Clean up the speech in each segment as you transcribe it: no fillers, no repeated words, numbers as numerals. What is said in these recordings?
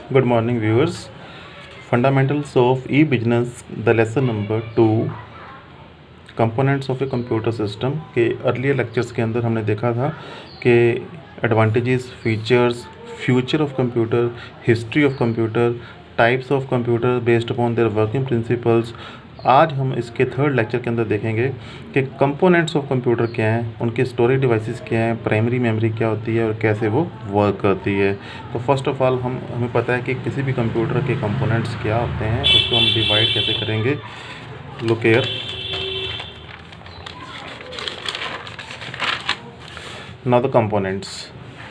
Good morning, viewers. Fundamentals of e-business, the lesson number 2, components of a computer system के earlier lectures के अंदर हमने देखा था कि advantages, features, future of computer, history of computer, types of computer based upon their working principles. आज हम इसके थर्ड लेक्चर के अंदर देखेंगे कि कंपोनेंट्स ऑफ कंप्यूटर क्या हैं, उनके स्टोरेज डिवाइसेस क्या हैं, प्राइमरी मेमोरी क्या होती है और कैसे वो वर्क करती है। तो फर्स्ट ऑफ ऑल हमें पता है कि किसी भी कंप्यूटर के कंपोनेंट्स क्या होते हैं, उसको हम डिवाइड कैसे करेंगे। Look here, now the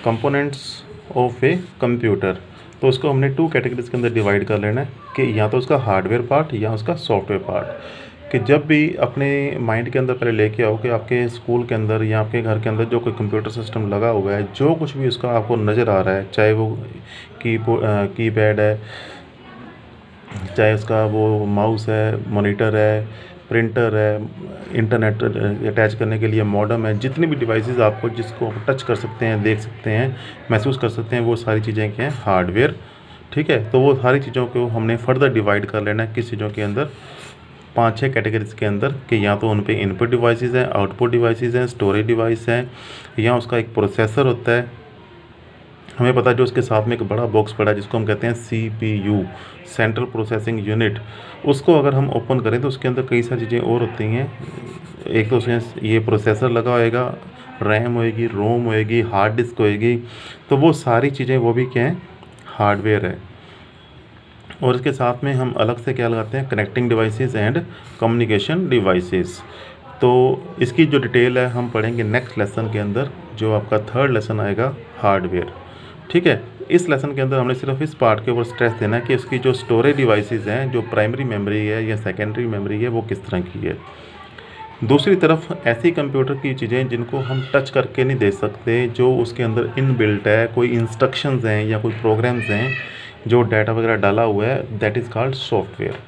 components of a computer. तो उसको हमने 2 कैटेगरीज के अंदर डिवाइड कर लेना है कि या तो उसका हार्डवेयर पार्ट या उसका सॉफ्टवेयर पार्ट। कि जब भी अपने माइंड के अंदर पहले लेके आओ कि आपके स्कूल के अंदर या आपके घर के अंदर जो कोई कंप्यूटर सिस्टम लगा हुआ है, जो कुछ भी उसका आपको नज़र आ रहा है, चाहे वो कीपैड है, चाहे उसका वो माउस है, मॉनिटर है, प्रिंटर है, इंटरनेट अटैच करने के लिए मॉडेम है, जितनी भी डिवाइसेस आपको जिसको आप टच कर सकते हैं, देख सकते हैं, महसूस कर सकते हैं, वो सारी चीज़ें क्या हैं, हार्डवेयर। ठीक है, तो वो सारी चीज़ों को हमने फर्दर डिवाइड कर लेना है किस चीज़ों के अंदर, 5-6 कैटेगरीज के अंदर। कि या तो उन पे इनपुट डिवाइसेस हैं, आउटपुट डिवाइसेस हैं, स्टोरेज डिवाइस हैं, या उसका एक प्रोसेसर होता है। हमें पता है जो उसके साथ में एक बड़ा बॉक्स पड़ा है जिसको हम कहते हैं CPU, सेंट्रल प्रोसेसिंग यूनिट। उसको अगर हम ओपन करें तो उसके अंदर कई सारी चीज़ें और होती हैं। एक तो उसमें ये प्रोसेसर लगा होएगा, रैम होएगी, रोम होएगी, हार्ड डिस्क होएगी। तो वो सारी चीज़ें वो भी क्या हैं, हार्डवेयर है। और इसके साथ में हम अलग से क्या लगाते हैं, connecting devices and communication devices. तो इसकी जो डिटेल है हम पढ़ेंगे नेक्स्ट लेसन के अंदर, जो आपका थर्ड लेसन आएगा, हार्डवेयर। ठीक है, इस लेसन के अंदर हमने सिर्फ इस पार्ट के ऊपर स्ट्रेस देना है कि इसकी जो स्टोरेज डिवाइसेस हैं, जो प्राइमरी मेमोरी है या सेकेंडरी मेमोरी है, वो किस तरह की है। दूसरी तरफ ऐसी कंप्यूटर की चीज़ें जिनको हम टच करके नहीं दे सकते, जो उसके अंदर इनबिल्ट है, कोई इंस्ट्रक्शंस हैं या कोई प्रोग्राम्स हैं जो डाटा वगैरह डाला हुआ है, दैट इज़ कॉल्ड सॉफ्टवेयर,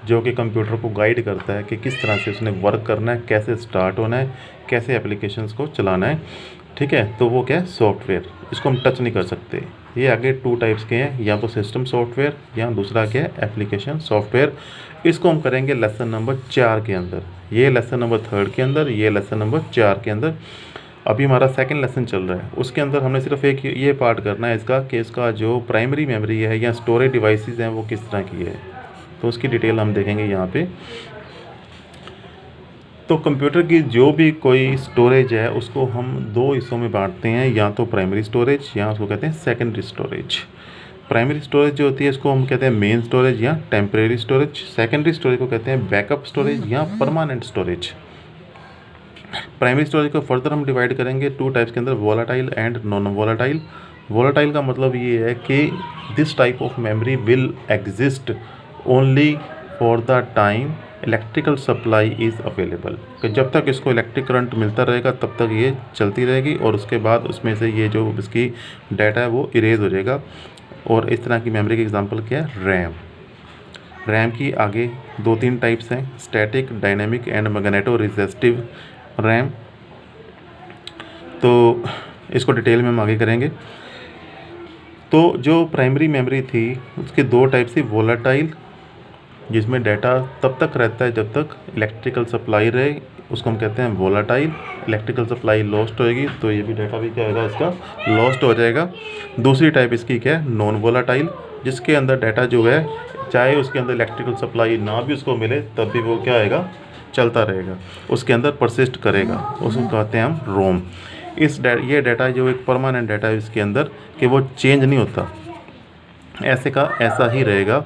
जो कि कंप्यूटर को गाइड करता है कि किस तरह से उसने वर्क करना है, कैसे स्टार्ट होना है, कैसे एप्लीकेशंस को चलाना है। ठीक है, तो वो क्या है, सॉफ्टवेयर। इसको हम टच नहीं कर सकते। ये आगे 2 टाइप्स के हैं, या तो सिस्टम सॉफ्टवेयर या दूसरा क्या है, एप्लीकेशन सॉफ्टवेयर। इसको हम करेंगे लेसन नंबर 4 के अंदर, ये लेसन नंबर 3 के अंदर, ये लेसन नंबर 4 के अंदर। अभी हमारा सेकंड लेसन चल रहा है, उसके अंदर हमने सिर्फ एक ये पार्ट करना है इसका कि इसका जो प्राइमरी मेमोरी है या स्टोरेज डिवाइसेस हैं वो किस तरह की है। तो उसकी डिटेल हम देखेंगे यहाँ पे। तो कंप्यूटर की जो भी कोई स्टोरेज है उसको हम 2 हिस्सों में बांटते हैं, या तो प्राइमरी स्टोरेज या उसको कहते हैं सेकेंडरी स्टोरेज। प्राइमरी स्टोरेज जो होती है इसको हम कहते हैं मेन स्टोरेज या टेम्परेरी स्टोरेज। सेकेंडरी स्टोरेज को कहते हैं बैकअप स्टोरेज या परमानेंट स्टोरेज। प्राइमरी स्टोरेज को फर्दर हम डिवाइड करेंगे 2 टाइप्स के अंदर, volatile and non volatile. Volatile का मतलब ये है कि this type of memory will exist only for the time electrical supply is available. कि जब तक इसको इलेक्ट्रिक करंट मिलता रहेगा तब तक ये चलती रहेगी, और उसके बाद उसमें से ये जो इसकी डाटा है वो इरेज हो जाएगा। और इस तरह की मेमोरी की एग्जांपल क्या है, रैम। रैम की आगे 2-3 टाइप्स हैं, static, dynamic and magneto resistive RAM. तो इसको डिटेल में हम आगे करेंगे। तो जो प्राइमरी मेमोरी थी उसके 2 टाइप थी, वोलाटाइल, जिसमें डाटा तब तक रहता है जब तक इलेक्ट्रिकल सप्लाई रहे, उसको हम कहते हैं वोलाटाइल। इलेक्ट्रिकल सप्लाई लॉस्ट होएगी तो ये भी डाटा भी क्या होगा, इसका लॉस्ट हो जाएगा। दूसरी टाइप इसकी क्या है, नॉन वोलाटाइल, जिसके अंदर डाटा जो है चाहे उसके अंदर इलेक्ट्रिकल सप्लाई ना भी उसको मिले तब भी वो क्या आएगा, चलता रहेगा, उसके अंदर परसिस्ट करेगा, उसको कहते हैं हम रोम। ये डाटा जो एक परमानेंट डाटा है इसके अंदर, कि वो चेंज नहीं होता, ऐसे का ऐसा ही रहेगा।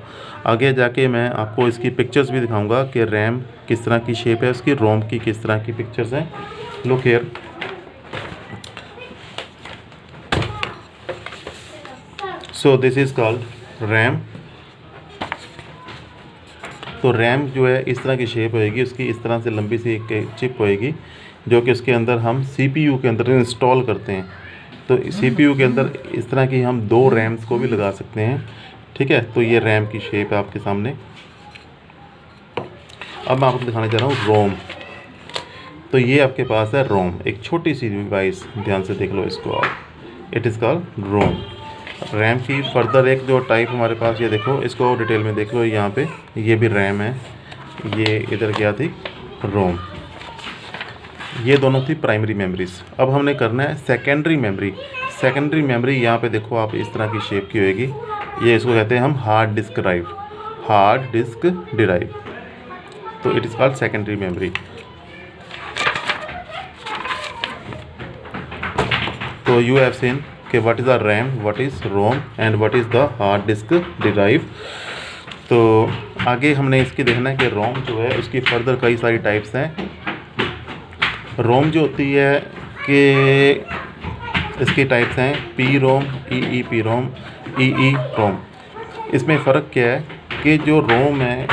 आगे जाके मैं आपको इसकी पिक्चर्स भी दिखाऊंगा कि रैम किस तरह की शेप है उसकी, रोम की किस तरह की पिक्चर्स हैं। Look here, so this is called RAM. तो रैम जो है इस तरह की शेप होएगी उसकी, इस तरह से लंबी सी एक चिप होएगी जो कि उसके अंदर हम CPU के अंदर इंस्टॉल करते हैं। तो CPU के अंदर इस तरह की हम 2 रैम्स को भी लगा सकते हैं। ठीक है, तो ये रैम की शेप है आपके सामने। अब मैं आपको दिखाने जा रहा हूँ रोम। तो ये आपके पास है रोम, एक छोटी सी डिवाइस, ध्यान से देख लो इसको आप, it is called ROM. RAM की फर्दर एक जो टाइप हमारे पास, ये देखो, इसको डिटेल में देख लो यहाँ पे, ये भी रैम है, ये इधर क्या थी, रोम। ये दोनों थी प्राइमरी मेमोरीज। अब हमने करना है सेकेंडरी मेमोरी। सेकेंडरी मेमोरी यहाँ पे देखो आप, इस तरह की शेप की होएगी, ये इसको कहते हैं हम hard disk drive, hard disk drive. तो it is called secondary memory. तो यू हैव सीन कि what is the RAM, what is ROM and what is the hard disk drive. तो आगे हमने इसकी देखना है कि रोम जो है उसकी फर्दर कई सारी टाइप्स हैं। रोम जो होती है कि इसकी टाइप्स हैं P ROM, E P ROM, ई रोम। इसमें फ़र्क क्या है कि जो रोम है